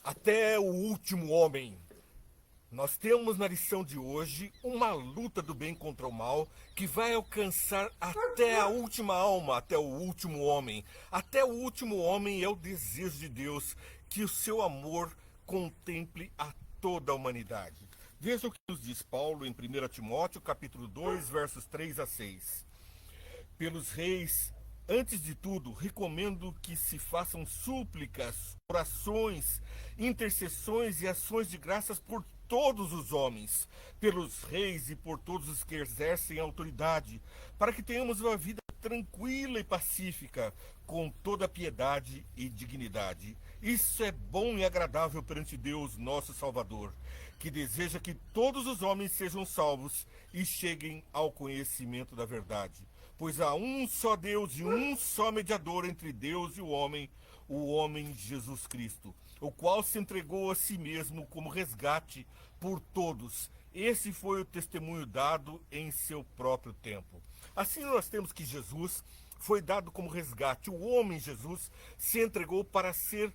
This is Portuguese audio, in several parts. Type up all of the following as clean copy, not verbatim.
Até o último homem. Nós temos na lição de hoje uma luta do bem contra o mal que vai alcançar até a última alma, até o último homem. Até o último homem é o desejo de Deus que o seu amor contemple a toda a humanidade. Veja o que nos diz Paulo em 1 Timóteo, capítulo 2, versos 3 a 6. Pelos reis, antes de tudo, recomendo que se façam súplicas, orações, intercessões e ações de graças por todos os homens, pelos reis e por todos os que exercem autoridade, para que tenhamos uma vida tranquila e pacífica, com toda piedade e dignidade. Isso é bom e agradável perante Deus, nosso Salvador, que deseja que todos os homens sejam salvos e cheguem ao conhecimento da verdade. Pois há um só Deus e um só mediador entre Deus e o homem Jesus Cristo, o qual se entregou a si mesmo como resgate por todos. Esse foi o testemunho dado em seu próprio tempo. Assim nós temos que Jesus foi dado como resgate. O homem Jesus se entregou para ser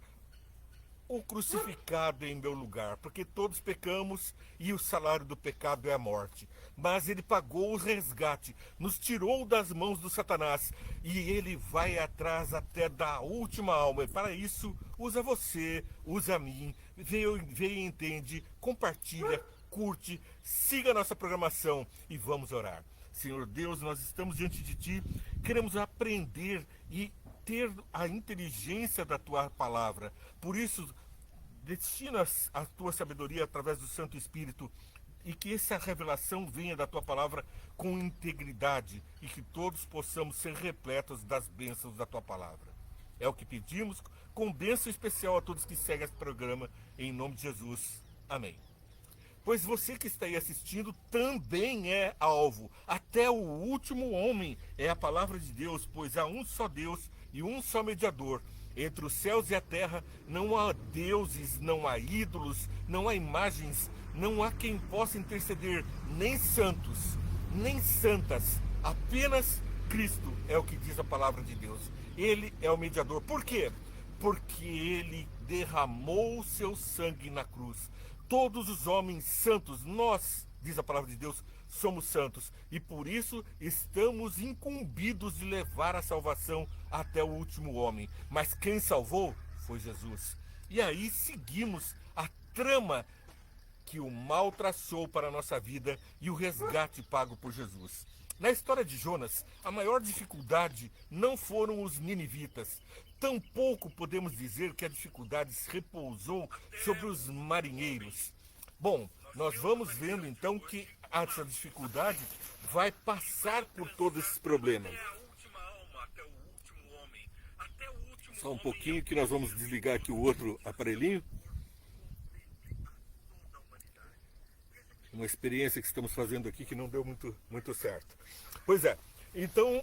o crucificado em meu lugar, porque todos pecamos e o salário do pecado é a morte. Mas ele pagou o resgate, nos tirou das mãos do Satanás e ele vai atrás até da última alma. E para isso, usa você, usa a mim, vem, entende, compartilha, curte, siga a nossa programação e vamos orar. Senhor Deus, nós estamos diante de Ti, queremos aprender e ter a inteligência da Tua palavra. Por isso, destina a Tua sabedoria através do Santo Espírito e que essa revelação venha da Tua palavra com integridade e que todos possamos ser repletos das bênçãos da Tua palavra. É o que pedimos, com bênção especial a todos que seguem esse programa, em nome de Jesus. Amém. Pois você que está aí assistindo também é alvo. Até o último homem é a palavra de Deus, pois há um só Deus e um só mediador. Entre os céus e a terra não há deuses, não há ídolos, não há imagens, não há quem possa interceder, nem santos, nem santas. Apenas Cristo é o que diz a palavra de Deus. Ele é o mediador. Por quê? Porque ele derramou o seu sangue na cruz. Todos os homens santos, nós, diz a palavra de Deus, somos santos. E por isso estamos incumbidos de levar a salvação até o último homem. Mas quem salvou foi Jesus. E aí seguimos a trama que o mal traçou para a nossa vida e o resgate pago por Jesus. Na história de Jonas, a maior dificuldade não foram os ninivitas. Tampouco podemos dizer que a dificuldade se repousou sobre os marinheiros. Bom, nós vamos vendo então que essa dificuldade vai passar por todos esses problemas. Só um pouquinho que nós vamos desligar aqui o outro aparelhinho. Uma experiência que estamos fazendo aqui que não deu muito certo. Pois é, então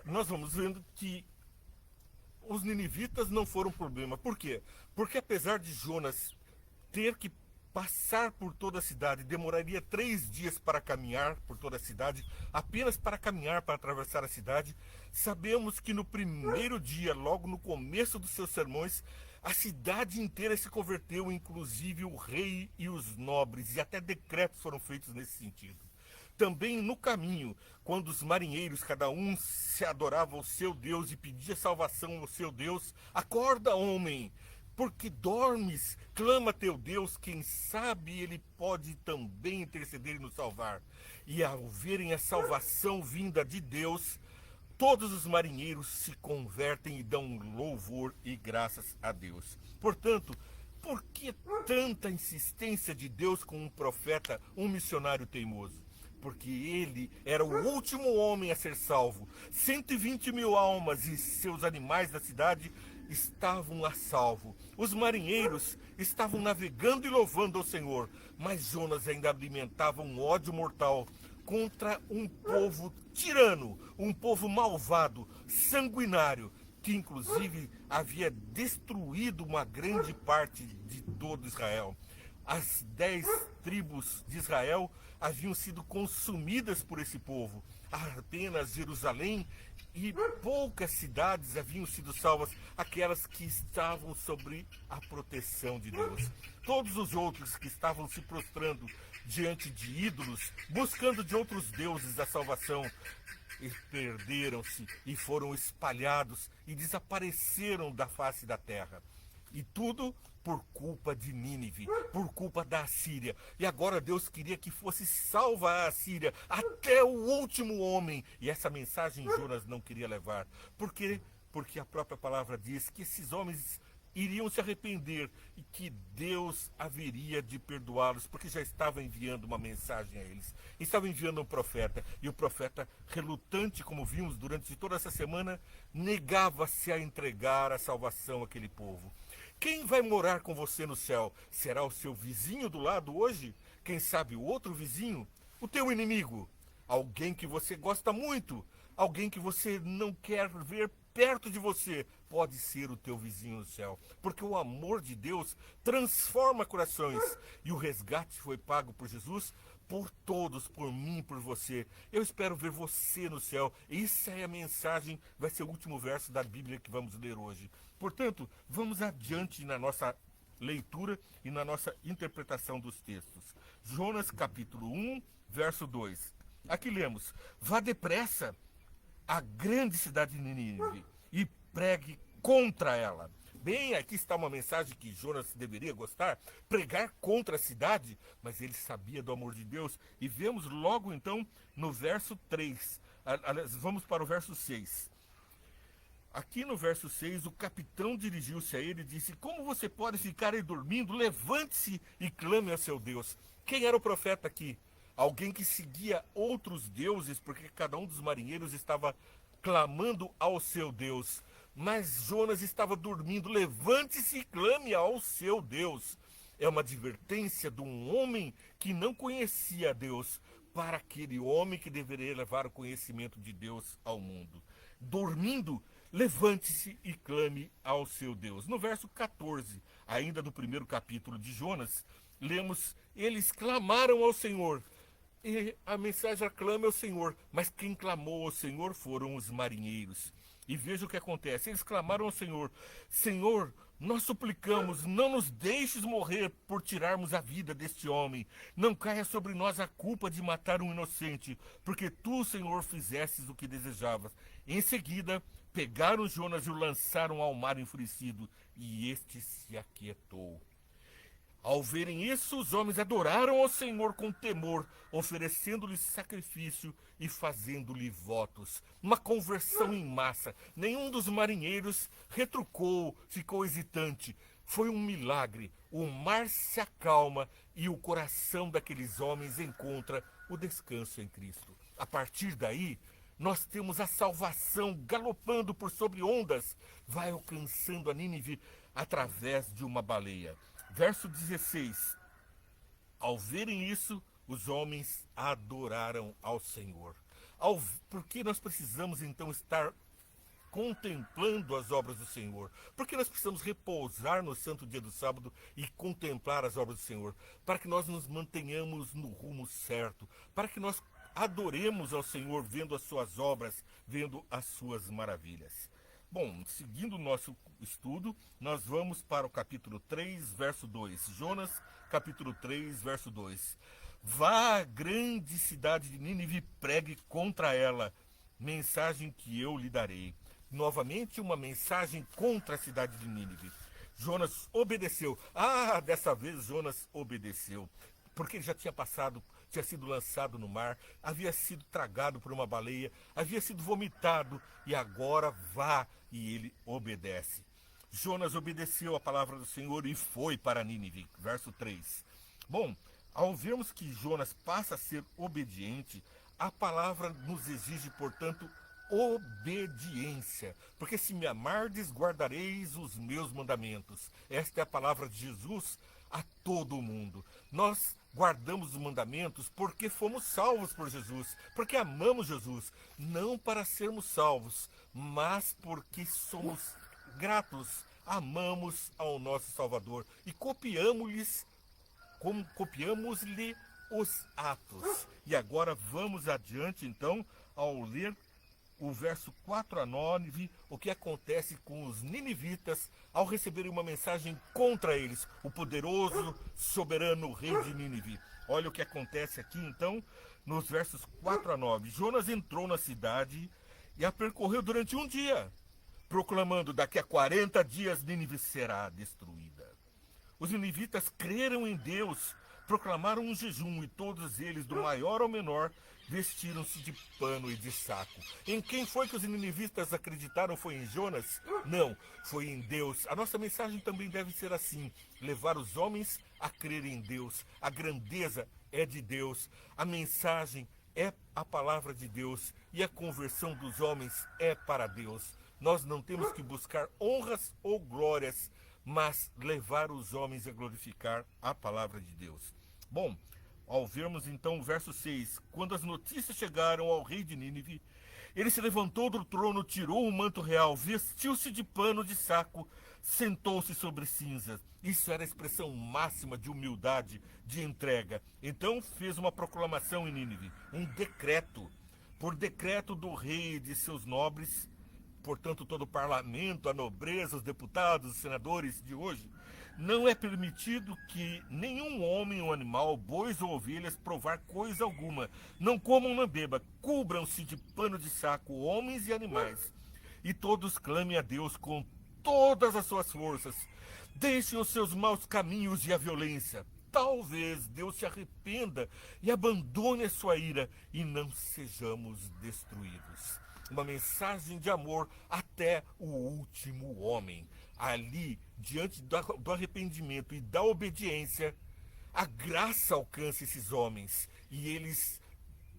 nós vamos vendo que os ninivitas não foram problema. Por quê? Porque apesar de Jonas ter que passar por toda a cidade, demoraria 3 dias para caminhar por toda a cidade, apenas para caminhar, para atravessar a cidade, sabemos que no primeiro dia, logo no começo dos seus sermões, a cidade inteira se converteu, inclusive o rei e os nobres, e até decretos foram feitos nesse sentido. Também no caminho, quando os marinheiros, cada um se adorava ao seu Deus e pedia salvação ao seu Deus, acorda, homem, porque dormes, clama teu Deus, quem sabe ele pode também interceder e nos salvar. E ao verem a salvação vinda de Deus, todos os marinheiros se convertem e dão louvor e graças a Deus. Portanto, por que tanta insistência de Deus com um profeta, um missionário teimoso? Porque ele era o último homem a ser salvo. 120 mil almas e seus animais da cidade estavam a salvo. Os marinheiros estavam navegando e louvando ao Senhor, mas Jonas ainda alimentava um ódio mortal contra um povo tirano, um povo malvado, sanguinário, que inclusive havia destruído uma grande parte de todo Israel. As 10 tribos de Israel haviam sido consumidas por esse povo. Apenas Jerusalém e poucas cidades haviam sido salvas, aquelas que estavam sob a proteção de Deus. Todos os outros que estavam se prostrando diante de ídolos, buscando de outros deuses a salvação, e perderam-se e foram espalhados e desapareceram da face da terra. E tudo por culpa de Nínive, por culpa da Assíria. E agora Deus queria que fosse salva a Assíria até o último homem. E essa mensagem Jonas não queria levar. Por quê? Porque a própria palavra diz que esses homens iriam se arrepender e que Deus haveria de perdoá-los, porque já estava enviando uma mensagem a eles. Estava enviando um profeta, e o profeta, relutante, como vimos durante toda essa semana, negava-se a entregar a salvação àquele povo. Quem vai morar com você no céu? Será o seu vizinho do lado hoje? Quem sabe o outro vizinho? O teu inimigo? Alguém que você gosta muito? Alguém que você não quer ver perto de você? Pode ser o teu vizinho no céu. Porque o amor de Deus transforma corações. E o resgate foi pago por Jesus, por todos, por mim, por você. Eu espero ver você no céu. Essa é a mensagem, vai ser o último verso da Bíblia que vamos ler hoje. Portanto, vamos adiante na nossa leitura e na nossa interpretação dos textos. Jonas capítulo 1, verso 2. Aqui lemos: vá depressa à grande cidade de Nínive e pregue contra ela. Bem, aqui está uma mensagem que Jonas deveria gostar, pregar contra a cidade, mas ele sabia do amor de Deus. E vemos logo então no verso 3, vamos para o verso 6. Aqui no verso 6, o capitão dirigiu-se a ele e disse: como você pode ficar aí dormindo? Levante-se e clame ao seu Deus. Quem era o profeta aqui? Alguém que seguia outros deuses, porque cada um dos marinheiros estava clamando ao seu Deus. Mas Jonas estava dormindo. Levante-se e clame ao seu Deus. É uma advertência de um homem que não conhecia Deus para aquele homem que deveria levar o conhecimento de Deus ao mundo. Dormindo, levante-se e clame ao seu Deus. No verso 14, ainda do primeiro capítulo de Jonas, lemos: eles clamaram ao Senhor. E a mensagem aclama ao Senhor, mas quem clamou ao Senhor foram os marinheiros. E veja o que acontece: eles clamaram ao Senhor: Senhor, nós suplicamos, não nos deixes morrer por tirarmos a vida deste homem. Não caia sobre nós a culpa de matar um inocente, porque tu, Senhor, fizestes o que desejavas. Em seguida, pegaram Jonas e o lançaram ao mar enfurecido, e este se aquietou. Ao verem isso, os homens adoraram ao Senhor com temor, oferecendo-lhe sacrifício e fazendo-lhe votos. Uma conversão em massa. Nenhum dos marinheiros retrucou, ficou hesitante. Foi um milagre. O mar se acalma e o coração daqueles homens encontra o descanso em Cristo. A partir daí, nós temos a salvação galopando por sobre ondas. Vai alcançando a Nínive através de uma baleia. Verso 16. Ao verem isso, os homens adoraram ao Senhor. Porque nós precisamos então estar contemplando as obras do Senhor? Porque nós precisamos repousar no santo dia do sábado e contemplar as obras do Senhor, para que nós nos mantenhamos no rumo certo, para que nós adoremos ao Senhor vendo as suas obras, vendo as suas maravilhas. Bom, seguindo o nosso estudo, nós vamos para o capítulo 3, verso 2. Jonas, capítulo 3, verso 2. Vá à grande cidade de Nínive e pregue contra ela, mensagem que eu lhe darei. Novamente, uma mensagem contra a cidade de Nínive. Jonas obedeceu. Dessa vez Jonas obedeceu, porque ele já tinha sido lançado no mar, havia sido tragado por uma baleia, havia sido vomitado, e agora vá, e ele obedece. Jonas obedeceu a palavra do Senhor e foi para Nínive. Verso 3. Bom, ao vermos que Jonas passa a ser obediente, a palavra nos exige, portanto, obediência. Porque se me amardes, guardareis os meus mandamentos. Esta é a palavra de Jesus a todo mundo. Nós guardamos os mandamentos porque fomos salvos por Jesus, porque amamos Jesus, não para sermos salvos, mas porque somos gratos, amamos ao nosso Salvador e copiamos-lhe os atos. E agora vamos adiante então ao ler o verso 4 a 9, o que acontece com os ninivitas ao receberem uma mensagem contra eles, o poderoso, soberano rei de Nínive. Olha o que acontece aqui então, nos versos 4 a 9. Jonas entrou na cidade e a percorreu durante um dia, proclamando: daqui a 40 dias Nínive será destruída. Os ninivitas creram em Deus, proclamaram um jejum, e todos eles, do maior ao menor, vestiram-se de pano e de saco. Em quem foi que os ninivitas acreditaram? Foi em Jonas? Não, foi em Deus. A nossa mensagem também deve ser assim: levar os homens a crer em Deus. A grandeza é de Deus, a mensagem é a palavra de Deus, e a conversão dos homens é para Deus. Nós não temos que buscar honras ou glórias, mas levar os homens a glorificar a palavra de Deus. Bom, ao vermos então o verso 6, quando as notícias chegaram ao rei de Nínive, ele se levantou do trono, tirou o manto real, vestiu-se de pano de saco, sentou-se sobre cinzas. Isso era a expressão máxima de humildade, de entrega. Então fez uma proclamação em Nínive, um decreto. Por decreto do rei e de seus nobres, portanto todo o parlamento, a nobreza, os deputados, os senadores de hoje, não é permitido que nenhum homem ou animal, bois ou ovelhas, provar coisa alguma. Não comam nem bebam, cubram-se de pano de saco, homens e animais. E todos clamem a Deus com todas as suas forças. Deixem os seus maus caminhos e a violência. Talvez Deus se arrependa e abandone a sua ira e não sejamos destruídos. Uma mensagem de amor até o último homem. Ali, diante do arrependimento e da obediência, a graça alcança esses homens e eles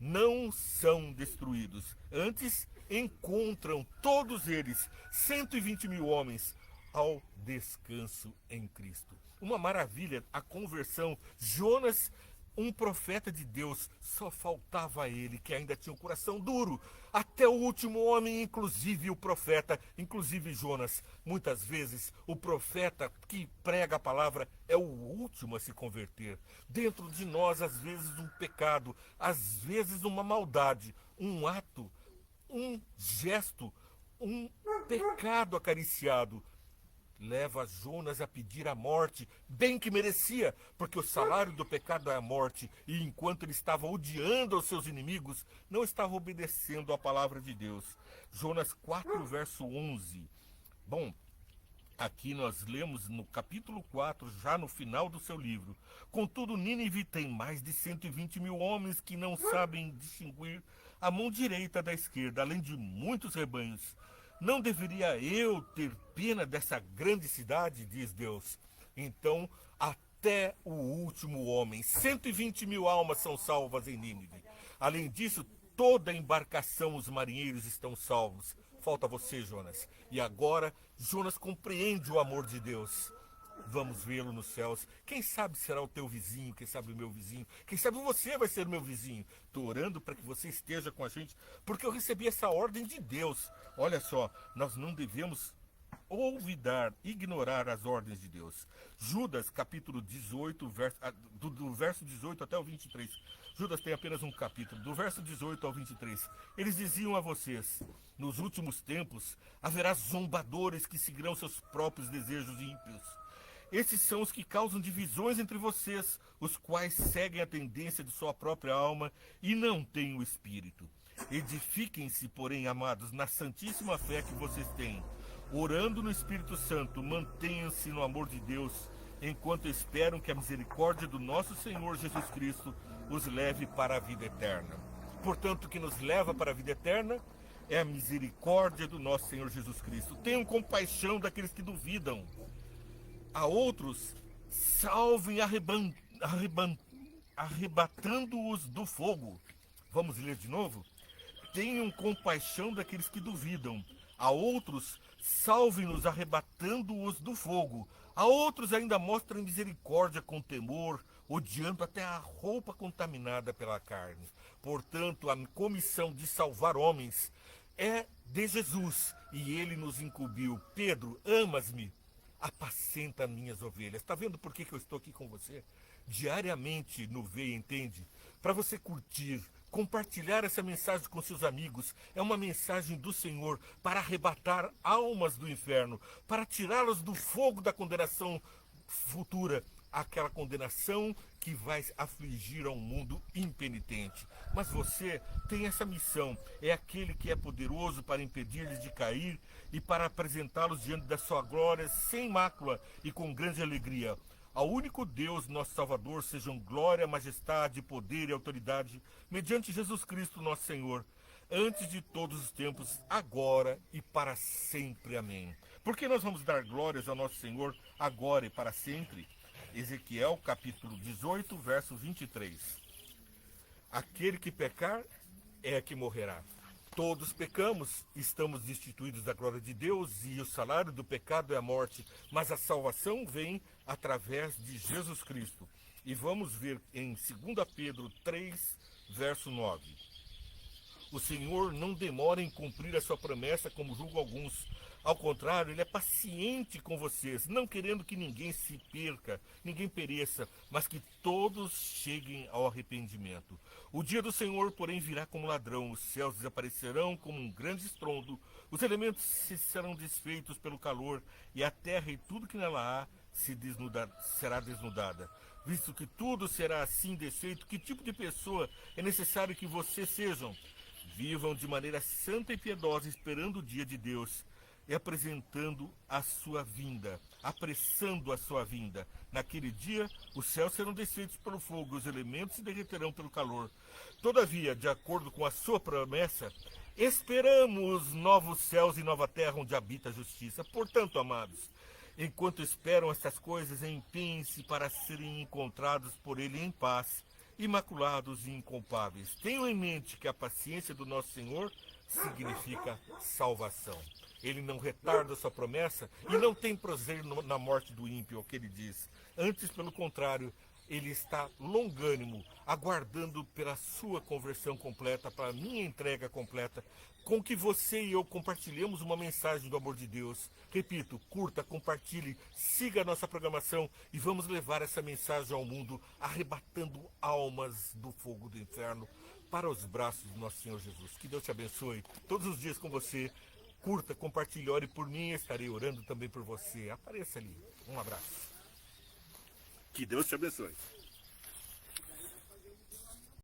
não são destruídos. Antes, encontram todos eles, 120 mil homens, ao descanso em Cristo. Uma maravilha, a conversão. Jonas, um profeta de Deus, só faltava a ele, que ainda tinha um coração duro. Até o último homem, inclusive o profeta, inclusive Jonas. Muitas vezes, o profeta que prega a palavra é o último a se converter. Dentro de nós, às vezes, um pecado, às vezes, uma maldade, um ato, um gesto, um pecado acariciado leva Jonas a pedir a morte, bem que merecia, porque o salário do pecado é a morte, e enquanto ele estava odiando os seus inimigos, não estava obedecendo à palavra de Deus. Jonas 4, verso 11. Bom, aqui nós lemos no capítulo 4, já no final do seu livro: contudo, Nínive tem mais de 120 mil homens que não sabem distinguir a mão direita da esquerda, além de muitos rebanhos. Não deveria eu ter pena dessa grande cidade, diz Deus. Então, até o último homem, 120 mil almas são salvas em Nínive. Além disso, toda a embarcação, os marinheiros estão salvos. Falta você, Jonas. E agora, Jonas compreende o amor de Deus. Vamos vê-lo nos céus. Quem sabe será o teu vizinho, quem sabe o meu vizinho, quem sabe você vai ser o meu vizinho. Estou orando para que você esteja com a gente, porque eu recebi essa ordem de Deus. Olha só, nós não devemos olvidar, ignorar as ordens de Deus. Judas, capítulo 18, do verso 18 até o 23. Judas tem apenas um capítulo, do verso 18 ao 23. Eles diziam a vocês: nos últimos tempos haverá zombadores que seguirão seus próprios desejos ímpios. Esses são os que causam divisões entre vocês, os quais seguem a tendência de sua própria alma e não têm o Espírito. Edifiquem-se, porém, amados, na santíssima fé que vocês têm. Orando no Espírito Santo, mantenham-se no amor de Deus, enquanto esperam que a misericórdia do nosso Senhor Jesus Cristo os leve para a vida eterna. Portanto, o que nos leva para a vida eterna é a misericórdia do nosso Senhor Jesus Cristo. Tenham compaixão daqueles que duvidam. A outros, salvem arrebatando-os do fogo. Vamos ler de novo? Tenham compaixão daqueles que duvidam. A outros, salvem-nos arrebatando-os do fogo. A outros ainda mostrem misericórdia com temor, odiando até a roupa contaminada pela carne. Portanto, a comissão de salvar homens é de Jesus, e ele nos incumbiu. Pedro, amas-me? Apacenta minhas ovelhas. Está vendo por que eu estou aqui com você? Diariamente no Veia Entende, para você curtir, Compartilhar essa mensagem com seus amigos é uma mensagem do Senhor para arrebatar almas do inferno, para tirá-las do fogo da condenação futura, aquela condenação que vai afligir ao mundo impenitente. Mas você tem essa missão, é aquele que é poderoso para impedir-lhes de cair e para apresentá-los diante da sua glória sem mácula e com grande alegria. Ao único Deus, nosso Salvador, sejam glória, majestade, poder e autoridade, mediante Jesus Cristo, nosso Senhor, antes de todos os tempos, agora e para sempre. Amém. Porque nós vamos dar glórias ao nosso Senhor agora e para sempre? Ezequiel, capítulo 18, verso 23. Aquele que pecar é que morrerá. Todos pecamos, estamos destituídos da glória de Deus e o salário do pecado é a morte, mas a salvação vem através de Jesus Cristo. E vamos ver em 2 Pedro 3, verso 9. O Senhor não demora em cumprir a sua promessa, como julgam alguns. Ao contrário, ele é paciente com vocês, não querendo que ninguém se perca, ninguém pereça, mas que todos cheguem ao arrependimento. O dia do Senhor, porém, virá como ladrão, os céus desaparecerão como um grande estrondo, os elementos serão desfeitos pelo calor, e a terra e tudo que nela há será desnudada. Visto que tudo será assim desfeito, que tipo de pessoa é necessário que vocês sejam? Vivam de maneira santa e piedosa, esperando o dia de Deus, e apresentando a sua vinda, apressando a sua vinda. Naquele dia, os céus serão desfeitos pelo fogo, os elementos se derreterão pelo calor. Todavia, de acordo com a sua promessa, esperamos novos céus e nova terra onde habita a justiça. Portanto, amados, enquanto esperam estas coisas, empenhem-se para serem encontrados por ele em paz, imaculados e inculpáveis. Tenham em mente que a paciência do nosso Senhor significa salvação. Ele não retarda sua promessa e não tem prazer na morte do ímpio, é o que ele diz. Antes, pelo contrário, ele está longânimo, aguardando pela sua conversão completa, para a minha entrega completa, com que você e eu compartilhemos uma mensagem do amor de Deus. Repito, curta, compartilhe, siga a nossa programação e vamos levar essa mensagem ao mundo, arrebatando almas do fogo do inferno para os braços do nosso Senhor Jesus. Que Deus te abençoe todos os dias com você. Curta, compartilhe, ore por mim, estarei orando também por você. Apareça ali. Um abraço. Que Deus te abençoe.